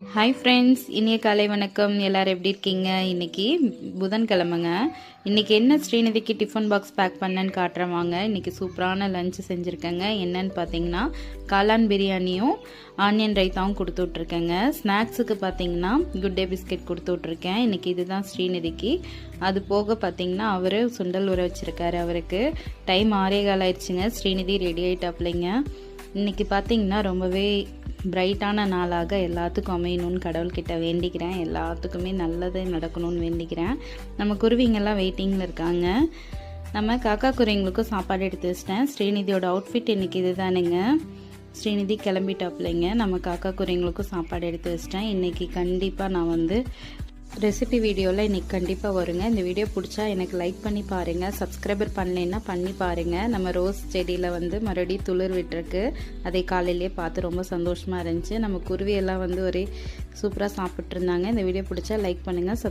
Hi friends, இனிய காலை வணக்கம். எல்லோரும் எப்படி இருக்கீங்க? இன்றைக்கி புதன்கிழமைங்க. இன்றைக்கி என்ன ஸ்ரீநிதிக்கு டிஃபன் பாக்ஸ் பேக் பண்ணேன்னு காட்டுறேன் வாங்க. இன்றைக்கி சூப்பரான லஞ்சு செஞ்சுருக்கேங்க. என்னன்னு பார்த்தீங்கன்னா காளான் பிரியாணியும் ஆனியன் ரைத்தாவும் கொடுத்து விட்ருக்கேங்க. ஸ்நாக்ஸுக்கு பார்த்தீங்கன்னா குட் டே பிஸ்கெட் கொடுத்து விட்ருக்கேன். இன்றைக்கி இதுதான் ஸ்ரீநிதிக்கு. அது போக பார்த்தீங்கன்னா அவர் சுண்டல் ஊற வச்சுருக்காரு. அவருக்கு டைம் 6:15 ஆயிடுச்சுங்க. ஸ்ரீநிதி ரெடி ஆகிட்டாப்லைங்க. இன்றைக்கி பார்த்தீங்கன்னா ரொம்பவே பிரைட்டான நாளாக எல்லாத்துக்கும் அமையணும்னு கடவுள்கிட்ட வேண்டிக்கிறேன். எல்லாத்துக்குமே நல்லது நடக்கணும்னு வேண்டிக்கிறேன். நம்ம குருவிங்கெல்லாம் வெயிட்டிங்கில் இருக்காங்க. நம்ம காக்கா குருவிங்களுக்கும் சாப்பாடு எடுத்து வச்சிட்டேன். ஸ்ரீநிதியோட அவுட்ஃபிட் இன்றைக்கி இது தானுங்க. ஸ்ரீநிதி கிளம்பிட்டாப்லைங்க. நம்ம காக்கா குருவிங்களுக்கும் சாப்பாடு எடுத்து வச்சிட்டேன். இன்றைக்கி கண்டிப்பாக நான் ரெசிபி வீடியோவில் இன்றைக்கி கண்டிப்பாக வருங்க. இந்த வீடியோ பிடிச்சா எனக்கு லைக் பண்ணி பாருங்கள். சப்ஸ்கிரைபர் பண்ணலைன்னா பண்ணி பாருங்கள். நம்ம ரோஸ் செடியில் மறுபடியும் துளிர் விட்டுருக்கு. அதை காலையிலேயே பார்த்து ரொம்ப சந்தோஷமாக இருந்துச்சு. நம்ம குருவியெல்லாம் ஒரே சூப்பராக சாப்பிட்ருந்தாங்க. இந்த வீடியோ பிடிச்சா லைக் பண்ணுங்கள்.